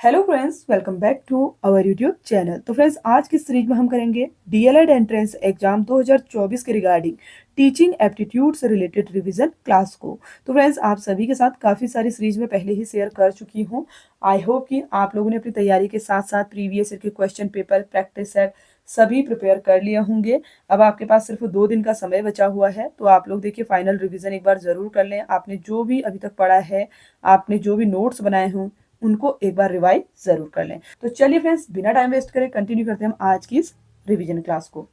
Hello friends, welcome back to our YouTube channel. तो friends, आज की सीरीज में हम करेंगे डीएलएड एंट्रेंस एग्जाम 2024 के रिगार्डिंग टीचिंग एप्टीट्यूड से रिलेटेड रिवीजन क्लास को। तो फ्रेंड्स, आप सभी के साथ काफ़ी सारी सीरीज में पहले ही शेयर कर चुकी हूँ। आई होप कि आप लोगों ने अपनी तैयारी के साथ साथ प्रीवियस ईयर के क्वेश्चन पेपर, प्रैक्टिस सेट सभी प्रिपेयर कर लिए होंगे। अब आपके पास सिर्फ 2 दिन का समय बचा हुआ है, तो आप लोग देखिए फाइनल रिवीजन एक बार ज़रूर कर लें। आपने जो भी अभी तक पढ़ा है, आपने जो भी नोट्स बनाए हों, उनको एक बार रिवाइज जरूर कर लें। तो चलिए फ्रेंड्स, बिना टाइम वेस्ट करे कंटिन्यू करते हैं हम आज की इस रिवीजन क्लास को।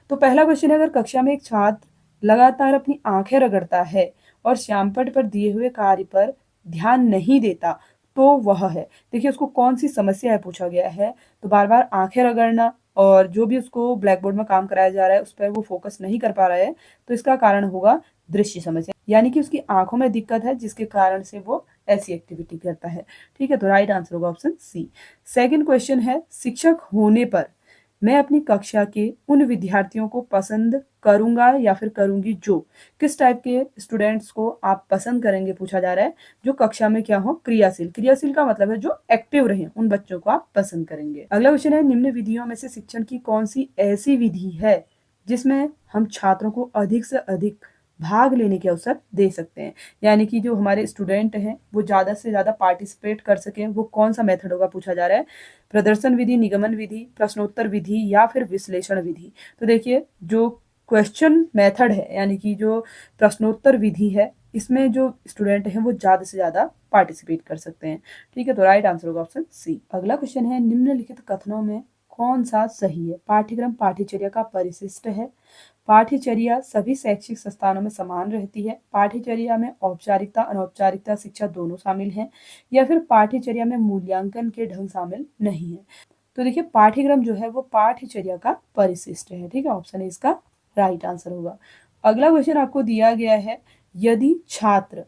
तो पहला क्वेश्चन है, अगर कक्षा में एक छात्र लगातार अपनी आंखें रगड़ता है और श्यामपट्ट पर दिए हुए कार्य पर ध्यान नहीं देता तो वह है। देखिए उसको कौन सी समस्या है पूछा गया है। तो बार बार आंखें रगड़ना और जो भी उसको ब्लैक बोर्ड में काम कराया जा रहा है उस पर वो फोकस नहीं कर पा रहा है, तो इसका कारण होगा दृष्टि समस्या, यानी कि उसकी आंखों में दिक्कत है जिसके कारण से वो ऐसी एक्टिविटी करता है। ठीक है, तो राइट आंसर होगा ऑप्शन सी। सेकंड क्वेश्चन है, शिक्षक होने पर मैं अपनी कक्षा के उन विद्यार्थियों को पसंद करूंगा या फिर करूंगी जो, किस टाइप के स्टूडेंट्स को आप पसंद करेंगे पूछा जा रहा है। जो कक्षा में क्या हो, क्रियाशील। क्रियाशील का मतलब है जो एक्टिव रहे, उन बच्चों को आप पसंद करेंगे। अगला क्वेश्चन है, निम्न विधियों में से शिक्षण की कौन सी ऐसी विधि है जिसमें हम छात्रों को अधिक से अधिक भाग लेने के अवसर दे सकते हैं, यानी कि जो हमारे स्टूडेंट हैं वो ज़्यादा से ज़्यादा पार्टिसिपेट कर सकें। वो कौन सा मेथड होगा पूछा जा रहा है। प्रदर्शन विधि, निगमन विधि, प्रश्नोत्तर विधि या फिर विश्लेषण विधि। तो देखिए जो क्वेश्चन मेथड है, यानी कि जो प्रश्नोत्तर विधि है, इसमें जो स्टूडेंट हैं वो ज़्यादा से ज़्यादा पार्टिसिपेट कर सकते हैं। ठीक है, तो राइट आंसर होगा ऑप्शन सी। अगला क्वेश्चन है, निम्नलिखित कथनों में कौन सा सही है। पाठ्यक्रम पाठ्यचर्या का परिशिष्ट है। पाठ्यचर्या सभी शैक्षिक संस्थानों में समान रहती है। पाठ्यचर्या में औपचारिकता अनौपचारिकता शिक्षा दोनों शामिल हैं। या फिर पाठ्यचर्या में मूल्यांकन के ढंग शामिल नहीं है। तो देखिए पाठ्यक्रम जो है वो पाठ्यचर्या का परिशिष्ट है। ठीक है, ऑप्शन ए इसका राइट आंसर होगा। अगला क्वेश्चन आपको दिया गया है, यदि छात्र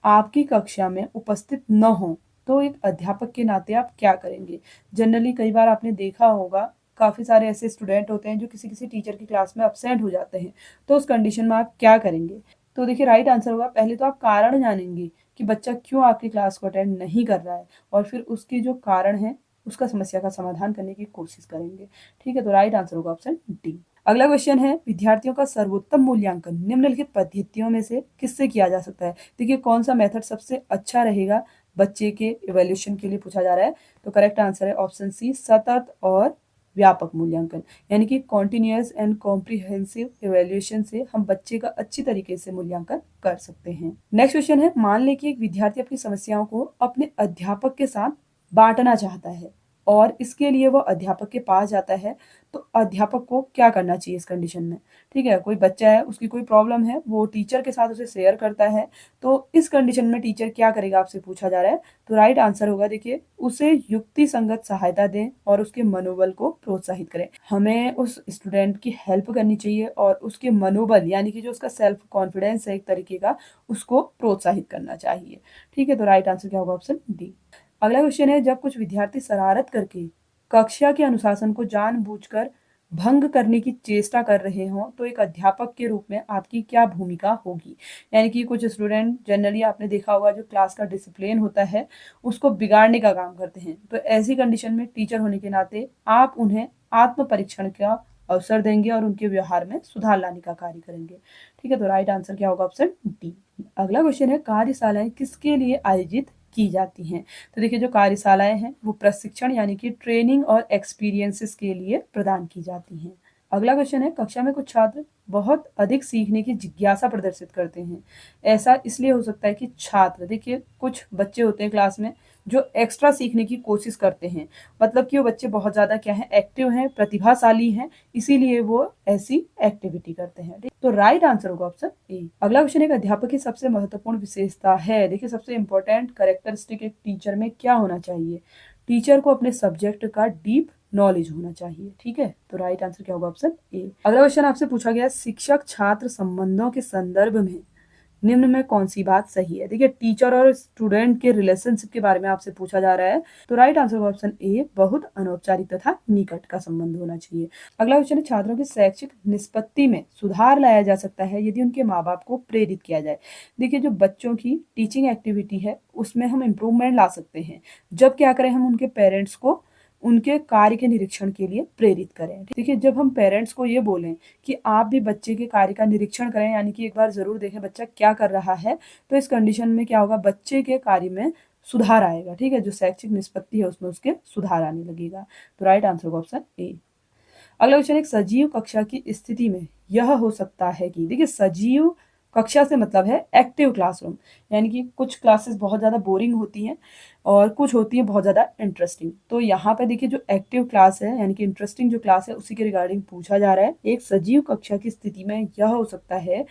आपकी कक्षा में उपस्थित न हो तो एक अध्यापक के नाते आप क्या करेंगे। जनरली कई बार आपने देखा होगा, काफ़ी सारे ऐसे स्टूडेंट होते हैं जो किसी किसी टीचर की क्लास में अपसेंट हो जाते हैं, तो उस कंडीशन में आप क्या करेंगे। तो देखिए राइट आंसर होगा, पहले तो आप कारण जानेंगे कि बच्चा क्यों आपकी क्लास को अटेंड नहीं कर रहा है, और फिर उसके जो कारण है उसका समस्या का समाधान करने की कोशिश करेंगे। ठीक है, तो राइट आंसर होगा ऑप्शन डी। अगला क्वेश्चन है, विद्यार्थियों का सर्वोत्तम मूल्यांकन निम्नलिखित पद्धतियों में से किससे किया जा सकता है। देखिए कौन सा मेथड सबसे अच्छा रहेगा बच्चे के इवैल्यूएशन के लिए पूछा जा रहा है। तो करेक्ट आंसर है ऑप्शन सी, सतत और व्यापक मूल्यांकन, यानी कि कॉन्टिन्यूअस एंड कॉम्प्रिहेंसिव इवैल्यूएशन से हम बच्चे का अच्छी तरीके से मूल्यांकन कर सकते हैं। नेक्स्ट क्वेश्चन है, मान लें कि एक विद्यार्थी अपनी समस्याओं को अपने अध्यापक के साथ बांटना चाहता है और इसके लिए वो अध्यापक के पास जाता है, तो अध्यापक को क्या करना चाहिए इस कंडीशन में। ठीक है, कोई बच्चा है, उसकी कोई प्रॉब्लम है, वो टीचर के साथ उसे शेयर करता है, तो इस कंडीशन में टीचर क्या करेगा आपसे पूछा जा रहा है। तो राइट आंसर होगा, देखिए उसे युक्ति संगत सहायता दें और उसके मनोबल को प्रोत्साहित करें। हमें उस स्टूडेंट की हेल्प करनी चाहिए और उसके मनोबल, यानी कि जो उसका सेल्फ कॉन्फिडेंस है एक तरीके का, उसको प्रोत्साहित करना चाहिए। ठीक है, तो राइट आंसर क्या होगा, ऑप्शन डी। अगला क्वेश्चन है, जब कुछ विद्यार्थी शरारत करके कक्षा के अनुशासन को जानबूझकर भंग करने की चेष्टा कर रहे हों तो एक अध्यापक के रूप में आपकी क्या भूमिका होगी। यानी कि कुछ स्टूडेंट, जनरली आपने देखा होगा, जो क्लास का डिसिप्लिन होता है उसको बिगाड़ने का काम करते हैं, तो ऐसी कंडीशन में टीचर होने के नाते आप उन्हें आत्म परीक्षण का अवसर देंगे और उनके व्यवहार में सुधार लाने का कार्य करेंगे। ठीक है, तो राइट आंसर क्या होगा, ऑप्शन डी। अगला क्वेश्चन है, कार्यशालाएं किसके लिए आयोजित की जाती हैं। तो देखिए जो कार्यशालाएं हैं वो प्रशिक्षण यानी कि ट्रेनिंग और एक्सपीरियंसेस के लिए प्रदान की जाती हैं। अगला क्वेश्चन है, कक्षा में कुछ छात्र बहुत अधिक सीखने की जिज्ञासा प्रदर्शित करते हैं। ऐसा इसलिए हो सकता है कि छात्र, देखिए कुछ बच्चे होते हैं क्लास में जो एक्स्ट्रा सीखने की कोशिश करते हैं, मतलब कि वो बच्चे बहुत ज़्यादा क्या है, एक्टिव हैं, प्रतिभाशाली हैं, इसीलिए वो ऐसी एक्टिविटी करते हैं। तो राइट आंसर होगा ऑप्शन ए। अगला क्वेश्चन, एक अध्यापक की सबसे महत्वपूर्ण विशेषता है। देखिए सबसे इंपॉर्टेंट कैरेक्टरिस्टिक एक टीचर में क्या होना चाहिए। टीचर को अपने सब्जेक्ट का डीप नॉलेज होना चाहिए। ठीक है, तो राइट आंसर क्या होगा, ऑप्शन ए। अगला क्वेश्चन आपसे पूछा गया, शिक्षक छात्र संबंधों के संदर्भ में निम्न में कौन सी बात सही है? देखिए, टीचर और स्टूडेंट के रिलेशनशिप के बारे में आपसे पूछा जा रहा है, तो राइट आंसर होगा ऑप्शन ए, बहुत अनौपचारिक तथा निकट का संबंध होना चाहिए। अगला क्वेश्चन है, छात्रों की शैक्षिक निष्पत्ति में सुधार लाया जा सकता है यदि उनके माँ बाप को प्रेरित किया जाए। देखिए, जो बच्चों की टीचिंग एक्टिविटी है उसमें हम इम्प्रूवमेंट ला सकते हैं जब क्या करें, हम उनके पेरेंट्स को उनके कार्य के निरीक्षण के लिए प्रेरित करें। देखिए, जब हम पेरेंट्स को ये बोलें कि आप भी बच्चे के कार्य का निरीक्षण करें, यानी कि एक बार जरूर देखें बच्चा क्या कर रहा है, तो इस कंडीशन में क्या होगा, बच्चे के कार्य में सुधार आएगा। ठीक है, जो शैक्षिक निष्पत्ति है उसमें उसके सुधार आने लगेगा। तो राइट आंसर होगा ऑप्शन ए। अगला क्वेश्चन, एक सजीव कक्षा की स्थिति में यह हो सकता है कि, देखिए सजीव कक्षा से मतलब है एक्टिव क्लासरूम, यानी कि कुछ क्लासेस बहुत ज़्यादा बोरिंग होती हैं और कुछ होती हैं बहुत ज़्यादा इंटरेस्टिंग। तो यहाँ पे देखिए, जो एक्टिव क्लास है यानी कि इंटरेस्टिंग जो क्लास है उसी के रिगार्डिंग पूछा जा रहा है। एक सजीव कक्षा की स्थिति में यह हो सकता है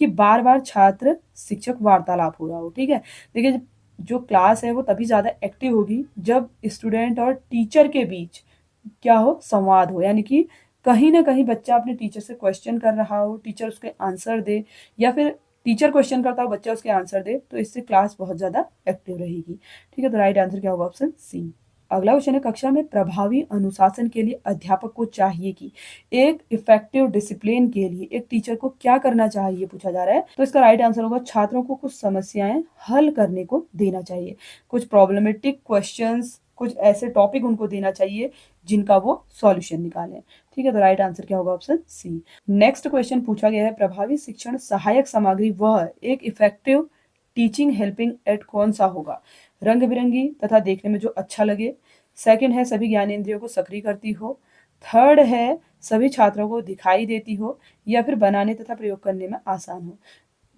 कि बार बार छात्र शिक्षक वार्तालाप हो रहा हो। ठीक है, देखिए जो क्लास है वो तभी ज़्यादा एक्टिव होगी जब स्टूडेंट और टीचर के बीच क्या हो, संवाद हो, यानी कि कहीं ना कहीं बच्चा अपने टीचर से क्वेश्चन कर रहा हो, टीचर उसके आंसर दे, या फिर टीचर क्वेश्चन करता हो बच्चा उसके आंसर दे, तो इससे क्लास बहुत ज्यादा एक्टिव रहेगी। ठीक है, तो राइट आंसर क्या होगा, ऑप्शन सी। अगला क्वेश्चन है, कक्षा में प्रभावी अनुशासन के लिए अध्यापक को चाहिए कि, एक इफेक्टिव डिसिप्लिन के लिए एक टीचर को क्या करना चाहिए पूछा जा रहा है। तो इसका राइट आंसर होगा, छात्रों को कुछ समस्याएं हल करने को देना चाहिए, कुछ प्रॉब्लमेटिक क्वेश्चंस, कुछ ऐसे टॉपिक उनको देना चाहिए जिनका वो सॉल्यूशन निकालें। ठीक है, तो राइट आंसर क्या होगा, ऑप्शन सी। नेक्स्ट क्वेश्चन पूछा गया है, प्रभावी शिक्षण सहायक सामग्री वह एक इफेक्टिव टीचिंग हेल्पिंग एड कौन सा होगा? रंग बिरंगी तथा देखने में जो अच्छा लगे। सेकंड है, सभी ज्ञानेंद्रियों को सक्रिय करती हो। थर्ड है, सभी छात्रों को दिखाई देती हो, या फिर बनाने तथा प्रयोग करने में आसान हो।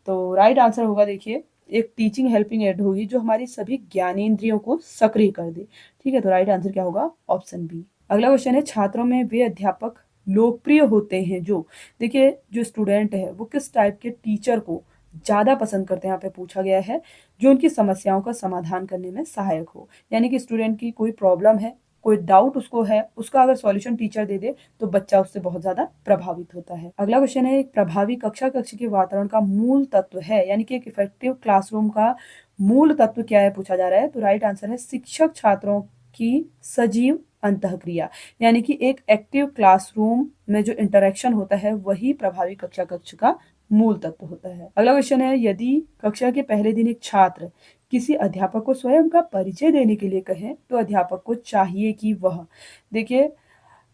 तो राइट आंसर होगा, देखिए एक टीचिंग हेल्पिंग एड होगी जो हमारी सभी ज्ञानेंद्रियों को सक्रिय कर दे। ठीक है, तो राइट आंसर क्या होगा, ऑप्शन बी। अगला क्वेश्चन है, छात्रों में वे अध्यापक लोकप्रिय होते हैं जो, देखिए जो स्टूडेंट है वो किस टाइप के टीचर को ज्यादा पसंद करते हैं, यहाँ पे पूछा गया है, जो उनकी समस्याओं का समाधान करने में सहायक हो, यानी कि स्टूडेंट की कोई प्रॉब्लम है, कोई डाउट उसको है, उसका अगर सॉल्यूशन टीचर दे दे तो बच्चा उससे बहुत ज्यादा प्रभावित होता है। अगला क्वेश्चन है, एक प्रभावी कक्षा कक्ष के वातावरण का मूल तत्व है, यानी कि एक इफेक्टिव क्लासरूम का मूल तत्व क्या है पूछा जा रहा है। तो राइट आंसर है, शिक्षक छात्रों की सजीव अंतःक्रिया, यानी कि एक एक्टिव क्लासरूम में जो इंटरेक्शन होता है वही प्रभावी कक्षा कक्ष का मूल तत्व होता है। अगला क्वेश्चन है, यदि कक्षा के पहले दिन एक छात्र किसी अध्यापक को स्वयं का परिचय देने के लिए कहें तो अध्यापक को चाहिए कि वह, देखिए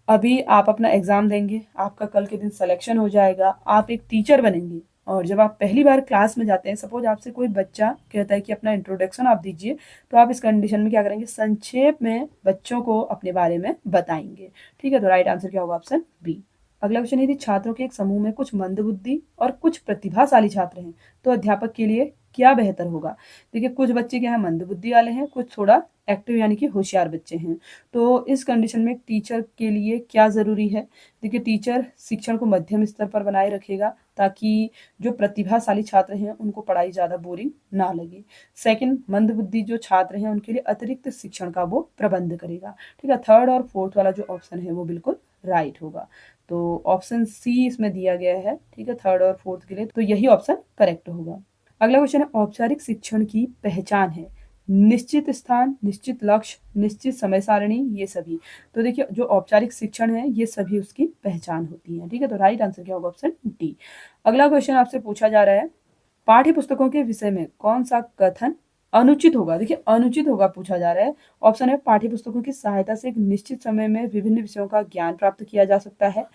अभी आप अपना एग्जाम देंगे, आपका कल के दिन सिलेक्शन हो जाएगा, आप एक टीचर बनेंगे, और जब आप पहली बार क्लास में जाते हैं, सपोज आपसे कोई बच्चा कहता है कि अपना इंट्रोडक्शन आप दीजिए, तो आप इस कंडीशन में क्या करेंगे, संक्षेप में बच्चों को अपने बारे में बताएंगे। ठीक है, तो राइट आंसर क्या होगा, ऑप्शन बी। अगला क्वेश्चन, यदि छात्रों के एक समूह में कुछ मंदबुद्धि और कुछ प्रतिभाशाली छात्र हैं तो अध्यापक के लिए क्या बेहतर होगा? देखिए, कुछ बच्चे क्या है, मंदबुद्धि वाले हैं, कुछ थोड़ा एक्टिव यानी कि होशियार बच्चे हैं। तो इस कंडीशन में टीचर के लिए क्या जरूरी है? देखिए, टीचर शिक्षण को मध्यम स्तर पर बनाए रखेगा ताकि जो प्रतिभाशाली छात्र हैं उनको पढ़ाई ज्यादा बोरिंग ना लगे। सेकंड, मंदबुद्धि जो छात्र हैं उनके लिए अतिरिक्त शिक्षण का वो प्रबंध करेगा। ठीक है, थर्ड और फोर्थ वाला जो ऑप्शन है वो बिल्कुल राइट होगा। तो ऑप्शन सी इसमें दिया गया है। ठीक है, थर्ड और फोर्थ के लिए, तो यही ऑप्शन करेक्ट होगा। अगला क्वेश्चन है, औपचारिक शिक्षण की पहचान है निश्चित स्थान, निश्चित लक्ष्य, निश्चित समय सारणी, ये सभी। तो देखिए, जो औपचारिक शिक्षण है ये सभी उसकी पहचान होती है। ठीक है, तो राइट आंसर क्या होगा, ऑप्शन डी। अगला क्वेश्चन आपसे पूछा जा रहा है, पाठ्य पुस्तकों के विषय में कौन सा कथन अनुचित होगा? देखिए, अनुचित होगा पूछा जा रहा है। ऑप्शन है, पाठ्य पुस्तकों की सहायता से एक निश्चित समय में विभिन्न विषयों का ज्ञान प्राप्त किया जा सकता है।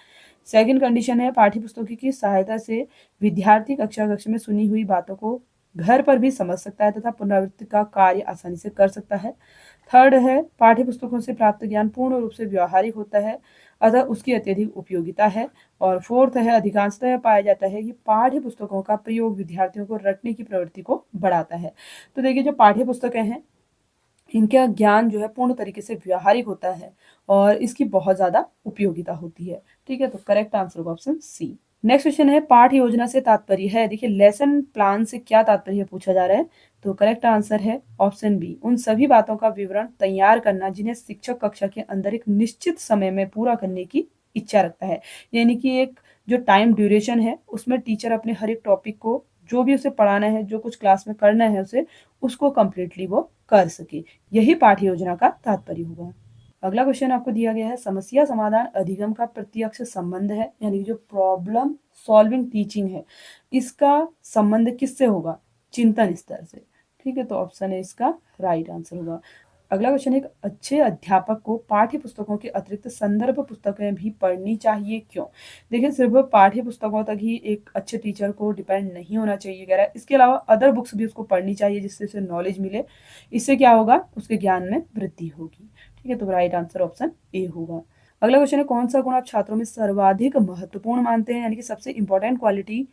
सेकंड कंडीशन है, पाठ्य पुस्तकों की सहायता से विद्यार्थी कक्षा कक्ष में सुनी हुई बातों को घर पर भी समझ सकता है तथा पुनरावृत्ति का कार्य आसानी से कर सकता है। थर्ड है, पाठ्य पुस्तकों से प्राप्त ज्ञान पूर्ण रूप से व्यावहारिक होता है, अतः उसकी अत्यधिक उपयोगिता है। और फोर्थ है, अधिकांशतः यह पाया जाता है कि पाठ्य पुस्तकों का प्रयोग विद्यार्थियों को रटने की प्रवृत्ति को बढ़ाता है। तो देखिए, जो पाठ्य पुस्तकें हैं इनका ज्ञान जो है पूर्ण तरीके से व्यावहारिक होता है और इसकी बहुत ज्यादा उपयोगिता होती है। ठीक है, तो करेक्ट आंसर होगा ऑप्शन सी। नेक्स्ट क्वेश्चन है, पाठ योजना से तात्पर्य है, देखिए लेसन प्लान से क्या तात्पर्य पूछा जा रहा है। तो करेक्ट आंसर है ऑप्शन बी, उन सभी बातों का विवरण तैयार करना जिन्हें शिक्षक कक्षा के अंदर एक निश्चित समय में पूरा करने की इच्छा रखता है, यानी कि एक जो टाइम ड्यूरेशन है उसमें टीचर अपने हर एक टॉपिक को जो भी उसे पढ़ाना है, जो कुछ क्लास में करना है उसे, उसको कंप्लीटली वो कर सके। यही पाठ्य योजना का तात्पर्य होगा। अगला क्वेश्चन आपको दिया गया है, समस्या समाधान अधिगम का प्रत्यक्ष संबंध है, यानी कि जो प्रॉब्लम सॉल्विंग टीचिंग है इसका संबंध किससे होगा? चिंतन स्तर से। ठीक है, तो ऑप्शन है इसका राइट आंसर होगा। अगला क्वेश्चन है, एक अच्छे अध्यापक को पाठ्य पुस्तकों के अतिरिक्त संदर्भ पुस्तकें भी पढ़नी चाहिए, क्यों? देखिए, सिर्फ पाठ्य पुस्तकों तक ही एक अच्छे टीचर को डिपेंड नहीं होना चाहिए कह रहा है, इसके अलावा अदर बुक्स भी उसको पढ़नी चाहिए जिससे उसे नॉलेज मिले। इससे क्या होगा? उसके ज्ञान में वृद्धि होगी। ठीक है, तो राइट आंसर ऑप्शन ए होगा। अगला क्वेश्चन है, कौन सा गुण आप छात्रों में सर्वाधिक महत्वपूर्ण मानते हैं, यानी कि सबसे इंपॉर्टेंट क्वालिटी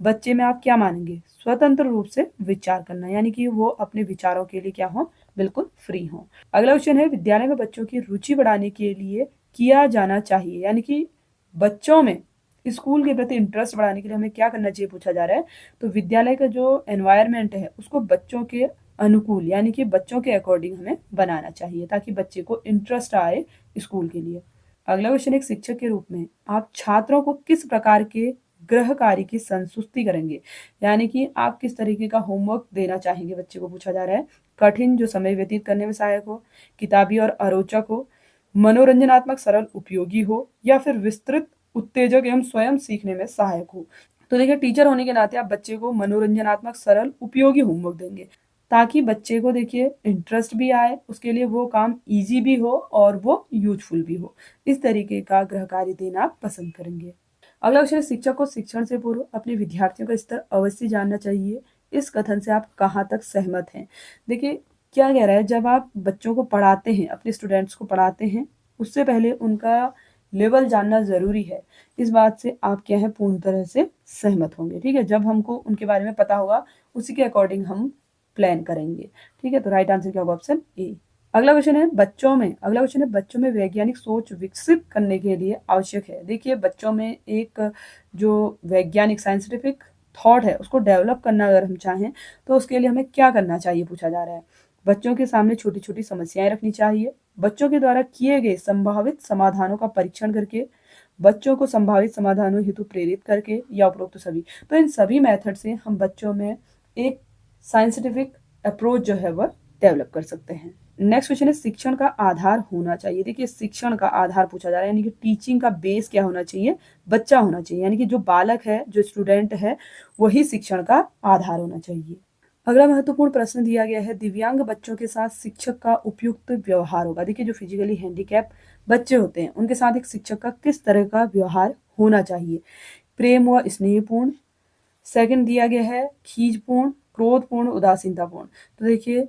बच्चे में आप क्या मानेंगे? स्वतंत्र रूप से विचार करना, यानी कि वो अपने विचारों के लिए क्या हो? बिल्कुल फ्री हो। अगला क्वेश्चन है, विद्यालय में बच्चों की रुचि बढ़ाने के लिए किया जाना चाहिए, यानी कि बच्चों में स्कूल के प्रति इंटरेस्ट बढ़ाने के लिए हमें क्या करना चाहिए पूछा जा रहा है। तो विद्यालय का जो एनवायरनमेंट है उसको बच्चों के अनुकूल, यानी कि बच्चों के अकॉर्डिंग हमें बनाना चाहिए ताकि बच्चे को इंटरेस्ट आए स्कूल के लिए। अगला क्वेश्चन, एक शिक्षक के रूप में आप छात्रों को किस प्रकार के गृह कार्य की संस्तुति करेंगे, यानी कि आप किस तरीके का होमवर्क देना चाहेंगे बच्चे को पूछा जा रहा है। कठिन जो समय व्यतीत करने में सहायक हो, किताबी और अरोचक हो, मनोरंजनात्मक सरल उपयोगी हो, या फिर विस्तृत उत्तेजक एवं स्वयं सीखने में सहायक हो। तो देखिए, टीचर होने के नाते आप बच्चे को मनोरंजनात्मक सरल उपयोगी होमवर्क देंगे ताकि बच्चे को देखिए इंटरेस्ट भी आए, उसके लिए वो काम इजी भी हो और वो यूजफुल भी हो। इस तरीके का गृह कार्य देना आप पसंद करेंगे। अगला क्वेश्चन है, शिक्षक को शिक्षण से पूर्व अपने विद्यार्थियों का स्तर अवश्य जानना चाहिए, इस कथन से आप कहाँ तक सहमत हैं? देखिए, क्या कह रहा है, जब आप बच्चों को पढ़ाते हैं, अपने स्टूडेंट्स को पढ़ाते हैं, उससे पहले उनका लेवल जानना जरूरी है। इस बात से आप क्या है, पूर्ण तरह से सहमत होंगे। ठीक है, जब हमको उनके बारे में पता होगा उसी के अकॉर्डिंग हम प्लान करेंगे। ठीक है, तो राइट आंसर क्या होगा? Option A. अगला क्वेश्चन है, बच्चों में वैज्ञानिक सोच विकसित करने के लिए आवश्यक है। देखिए, बच्चों में एक जो वैज्ञानिक साइंटिफिक थॉट है उसको डेवलप करना अगर हम चाहें तो उसके लिए हमें क्या करना चाहिए पूछा जा रहा है। बच्चों के सामने छोटी छोटी समस्याएं रखनी चाहिए, बच्चों के द्वारा किए गए संभावित समाधानों का परीक्षण करके, बच्चों को संभावित समाधानों हेतु प्रेरित करके, या उपरोक्त सभी। तो इन सभी मेथड से हम बच्चों में एक साइंटिफिक अप्रोच जो है वह डेवलप कर सकते हैं। नेक्स्ट क्वेश्चन है, शिक्षण का आधार होना चाहिए। देखिए, शिक्षण का आधार पूछा जा रहा है, यानी कि टीचिंग का बेस क्या होना चाहिए? बच्चा होना चाहिए, यानी कि जो बालक है, जो स्टूडेंट है, वही शिक्षण का आधार होना चाहिए। अगला महत्वपूर्ण प्रश्न दिया गया है, दिव्यांग बच्चों के साथ शिक्षक का उपयुक्त व्यवहार होगा। देखिए, जो फिजिकली हैंडीकैप बच्चे होते हैं उनके साथ एक शिक्षक का किस तरह का व्यवहार होना चाहिए? प्रेम व स्नेहपूर्ण, सेकंड दिया गया है खींचपूर्ण, क्रोधपूर्ण, उदासीनतापूर्ण। तो देखिए,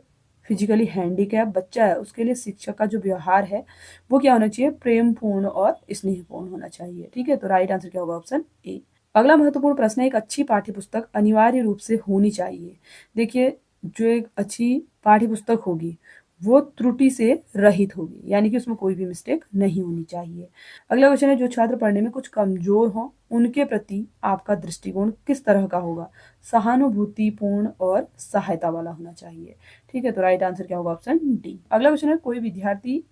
फिजिकली हैंडीकैप बच्चा है उसके लिए शिक्षक का जो व्यवहार है वो क्या होना चाहिए? प्रेमपूर्ण और स्नेहपूर्ण होना चाहिए। ठीक है, तो राइट आंसर क्या होगा? Option A. अगला महत्वपूर्ण प्रश्न है, एक अच्छी पाठ्य पुस्तक अनिवार्य रूप से होनी चाहिए। देखिए, जो एक अच्छी पाठ्य पुस्तक होगी वो त्रुटि से रहित होगी, यानी कि उसमें कोई भी मिस्टेक नहीं होनी चाहिए। अगला क्वेश्चन है, जो छात्र पढ़ने में कुछ कमजोर हो उनके प्रति आपका दृष्टिकोण किस तरह का होगा? सहानुभूतिपूर्ण और सहायता वाला होना चाहिए। ठीक है, तो राइट आंसर क्या होगा? Option D. अगला क्वेश्चन है, कोई विद्यार्थी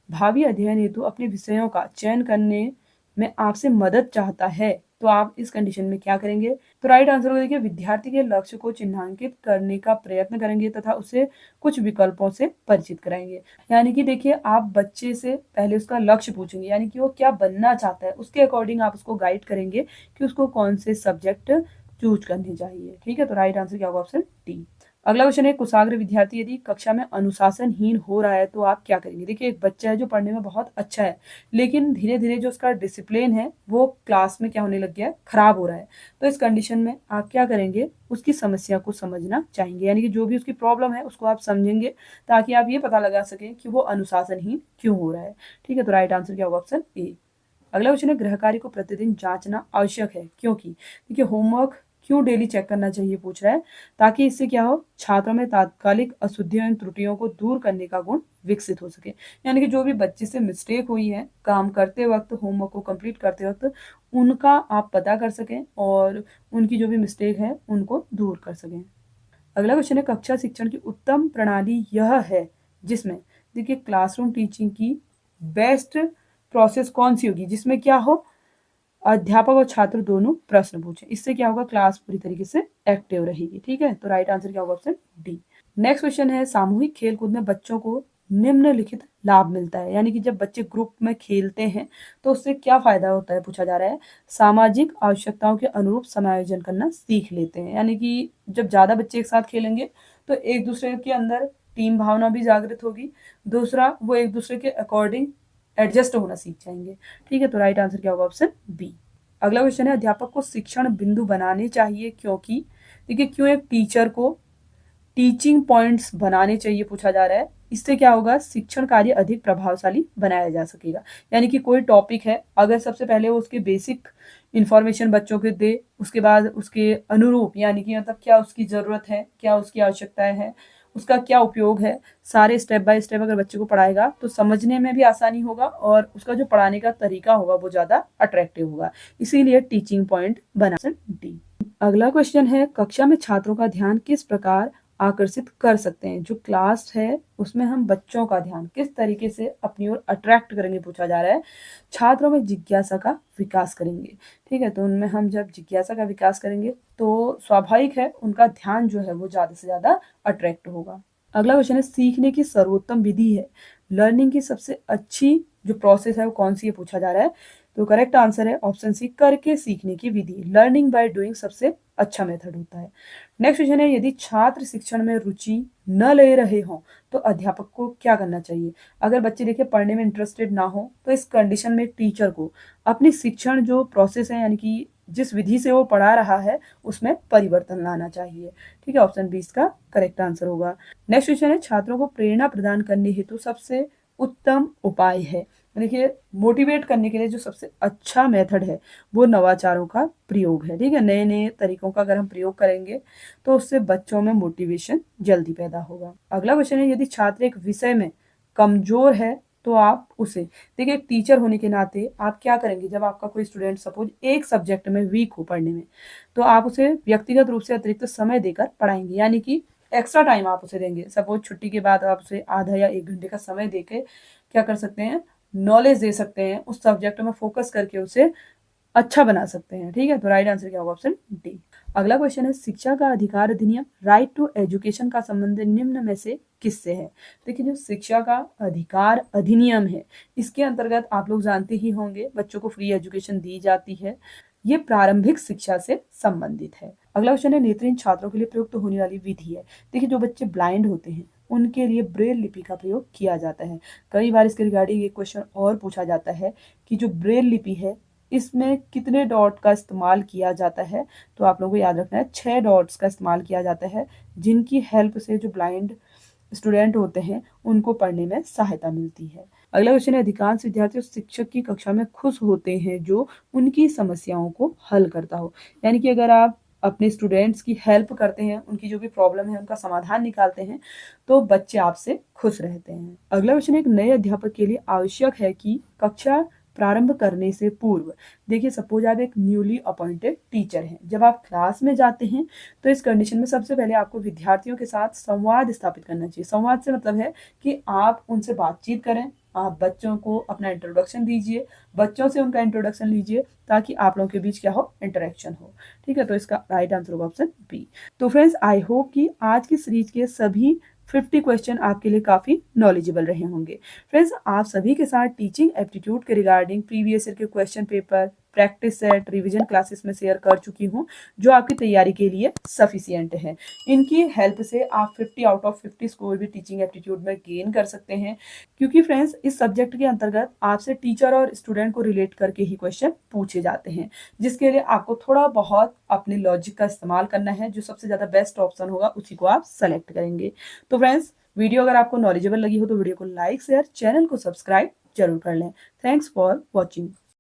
भावी अध्ययन हेतु अपने विषयों का चयन करने में आपसे मदद चाहता है तो आप इस कंडीशन में क्या करेंगे? तो राइट आंसर होगा, देखिए, विद्यार्थी के लक्ष्य को चिन्हांकित करने का प्रयत्न करेंगे तथा उसे कुछ विकल्पों से परिचित कराएंगे। यानी कि देखिए, आप बच्चे से पहले उसका लक्ष्य पूछेंगे, यानी कि वो क्या बनना चाहता है, उसके अकॉर्डिंग आप उसको गाइड करेंगे कि उसको कौन से सब्जेक्ट चूज करने चाहिए। ठीक है, तो राइट आंसर क्या होगा? Option D. अगला क्वेश्चन है, कुशाग्र विद्यार्थी यदि कक्षा में अनुशासनहीन हो रहा है तो आप क्या करेंगे? देखिए, एक बच्चा है जो पढ़ने में बहुत अच्छा है लेकिन धीरे धीरे जो उसका डिसिप्लिन है वो क्लास में क्या होने लग गया है? खराब हो रहा है। तो इस कंडीशन में आप क्या करेंगे? उसकी समस्या को समझना चाहेंगे, यानी कि जो भी उसकी प्रॉब्लम है उसको आप समझेंगे ताकि आप ये पता लगा सकें कि वो अनुशासनहीन क्यों हो रहा है। ठीक है, तो राइट आंसर क्या होगा? Option A. अगला क्वेश्चन है, गृह कार्य को प्रतिदिन जांचना आवश्यक है, क्योंकि? देखिए, होमवर्क क्यों डेली चेक करना चाहिए पूछ रहा है, ताकि इससे क्या हो? छात्रों में तात्कालिक अशुद्धियों एवं त्रुटियों को दूर करने का गुण विकसित हो सके। यानी कि जो भी बच्चे से मिस्टेक हुई है काम करते वक्त, होमवर्क को कंप्लीट करते वक्त, उनका आप पता कर सकें और उनकी जो भी मिस्टेक है उनको दूर कर सकें। अगला क्वेश्चन है, कक्षा शिक्षण की उत्तम प्रणाली यह है जिसमें, देखिए, क्लासरूम टीचिंग की बेस्ट प्रोसेस कौन सी होगी जिसमें क्या हो? अध्यापक और छात्र दोनों प्रश्न पूछे। इससे क्या होगा, क्लास पूरी तरीके से एक्टिव रहेगी। ठीक है, तो राइट आंसर क्या होगा, ऑप्शन डी। नेक्स्ट क्वेश्चन है, सामूहिक खेलकूद में बच्चों को निम्नलिखित लाभ मिलता है। यानी कि जब बच्चे ग्रुप में खेलते हैं तो उससे क्या फायदा होता है, पूछा जा रहा है। सामाजिक आवश्यकताओं के अनुरूप समायोजन करना सीख लेते हैं। यानी कि जब ज्यादा बच्चे एक साथ खेलेंगे तो एक दूसरे के अंदर टीम भावना भी जागृत होगी। दूसरा, वो एक दूसरे के अकॉर्डिंग एडजस्ट होना सीख जाएंगे। ठीक है, तो राइट आंसर क्या होगा, ऑप्शन बी। अगला क्वेश्चन है, अध्यापक को शिक्षण बिंदु बनाने चाहिए क्योंकि। देखिए, क्यों एक टीचर को टीचिंग पॉइंट्स बनाने चाहिए, पूछा जा रहा है। इससे क्या होगा, शिक्षण कार्य अधिक प्रभावशाली बनाया जा सकेगा। यानी कि कोई टॉपिक है, अगर सबसे पहले वो उसके बेसिक इंफॉर्मेशन बच्चों को दे, उसके बाद उसके अनुरूप, यानी कि मतलब क्या उसकी जरूरत है, क्या उसकी आवश्यकताएं हैं, उसका क्या उपयोग है, सारे स्टेप बाय स्टेप अगर बच्चे को पढ़ाएगा तो समझने में भी आसानी होगा और उसका जो पढ़ाने का तरीका होगा वो ज्यादा अट्रैक्टिव होगा। इसीलिए टीचिंग पॉइंट बना डी। अगला क्वेश्चन है, कक्षा में छात्रों का ध्यान किस प्रकार आकर्षित कर सकते हैं। जो क्लास है उसमें हम बच्चों का ध्यान किस तरीके से अपनी ओर अट्रैक्ट करेंगे, पूछा जा रहा है। छात्रों में जिज्ञासा का विकास करेंगे। ठीक है, तो उनमें हम जब जिज्ञासा का विकास करेंगे तो स्वाभाविक है उनका ध्यान जो है वो ज्यादा से ज्यादा अट्रैक्ट होगा। अगला क्वेश्चन है, सीखने की सर्वोत्तम विधि है, लर्निंग की सबसे अच्छी जो प्रोसेस है वो कौन सी है, पूछा जा रहा है। तो करेक्ट आंसर है ऑप्शन सी, करके सीखने की विधि। लर्निंग बाय डूइंग सबसे अच्छा मेथड होता है। नेक्स्ट क्वेश्चन है, यदि छात्र शिक्षण में रुचि न ले रहे हों तो अध्यापक को क्या करना चाहिए। अगर बच्चे देखिए पढ़ने में इंटरेस्टेड ना हो तो इस कंडीशन में टीचर को अपनी शिक्षण जो प्रोसेस है, यानी कि जिस विधि से वो पढ़ा रहा है उसमें परिवर्तन लाना चाहिए। ठीक है, ऑप्शन बी इसका करेक्ट आंसर होगा। नेक्स्ट क्वेश्चन है, छात्रों को प्रेरणा प्रदान करने हेतु सबसे उत्तम उपाय है। देखिए, मोटिवेट करने के लिए जो सबसे अच्छा मेथड है वो नवाचारों का प्रयोग है। ठीक है, नए नए तरीकों का अगर हम प्रयोग करेंगे तो उससे बच्चों में मोटिवेशन जल्दी पैदा होगा। अगला क्वेश्चन है, यदि छात्र एक विषय में कमजोर है तो आप उसे, देखिए एक टीचर होने के नाते आप क्या करेंगे, जब आपका कोई स्टूडेंट सपोज एक सब्जेक्ट में वीक हो पढ़ने में, तो आप उसे व्यक्तिगत रूप से अतिरिक्त समय देकर पढ़ाएंगे। यानी कि एक्स्ट्रा टाइम आप उसे देंगे। सपोज छुट्टी के बाद आप उसे आधा या 1 घंटे का समय देके क्या कर सकते हैं, नॉलेज दे सकते हैं, उस सब्जेक्ट में फोकस करके उसे अच्छा बना सकते हैं। ठीक है, तो राइट आंसर क्या होगा, ऑप्शन डी। अगला क्वेश्चन है, शिक्षा का अधिकार अधिनियम राइट टू एजुकेशन का संबंध निम्न में से किससे है। देखिए, जो शिक्षा का अधिकार अधिनियम है इसके अंतर्गत आप लोग जानते ही होंगे बच्चों को फ्री एजुकेशन दी जाती है। ये प्रारंभिक शिक्षा से संबंधित है। अगला क्वेश्चन है, नेत्रहीन छात्रों के लिए प्रयुक्त होने वाली विधि है। देखिए, जो बच्चे ब्लाइंड होते हैं उनके लिए ब्रेल लिपि का प्रयोग किया जाता है। कई बार इसके रिगार्डिंग एक क्वेश्चन और पूछा जाता है कि जो ब्रेल लिपि है इसमें कितने डॉट का इस्तेमाल किया जाता है। तो आप लोगों को याद रखना है 6 डॉट्स का इस्तेमाल किया जाता है, जिनकी हेल्प से जो ब्लाइंड स्टूडेंट होते हैं उनको पढ़ने में सहायता मिलती है। अगला क्वेश्चन है, अधिकांश विद्यार्थी शिक्षक की कक्षा में खुश होते हैं जो उनकी समस्याओं को हल करता हो। यानी कि अगर आप अपने स्टूडेंट्स की हेल्प करते हैं, उनकी जो भी प्रॉब्लम है उनका समाधान निकालते हैं तो बच्चे आपसे खुश रहते हैं। अगला क्वेश्चन, एक नए अध्यापक के लिए आवश्यक है कि कक्षा प्रारंभ करने से पूर्व, देखिए सपोज आप एक न्यूली अपॉइंटेड टीचर हैं, जब आप क्लास में जाते हैं तो इस कंडीशन में सबसे पहले आपको विद्यार्थियों के साथ संवाद स्थापित करना चाहिए। संवाद से मतलब है कि आप उनसे बातचीत करें, आप बच्चों को अपना इंट्रोडक्शन दीजिए, बच्चों से उनका इंट्रोडक्शन लीजिए, ताकि आप लोगों के बीच क्या हो, इंटरेक्शन हो। ठीक है, तो इसका राइट आंसर होगा ऑप्शन बी। तो फ्रेंड्स, आई होप कि आज की सीरीज के सभी 50 क्वेश्चन आपके लिए काफी नॉलेजेबल रहे होंगे। फ्रेंड्स, आप सभी के साथ टीचिंग एप्टीट्यूड के रिगार्डिंग प्रीवियस ईयर के question paper, practice set, revision classes में शेयर कर चुकी हूँ, जो आपकी तैयारी के लिए सफिशियंट है। इनकी हेल्प से आप 50 आउट ऑफ 50 स्कोर भी टीचिंग एप्टीट्यूड में गेन कर सकते हैं। क्योंकि फ्रेंड्स, इस सब्जेक्ट के अंतर्गत आपसे टीचर और स्टूडेंट को रिलेट करके ही क्वेश्चन पूछे जाते हैं, जिसके लिए आपको थोड़ा बहुत अपने लॉजिक का इस्तेमाल करना है। जो सबसे ज्यादा बेस्ट ऑप्शन होगा उसी को आप सेलेक्ट करेंगे। तो फ्रेंड्स, वीडियो अगर आपको नॉलेजेबल लगी हो तो वीडियो को लाइक शेयर, चैनल को सब्सक्राइब जरूर कर लें। Thanks for watching.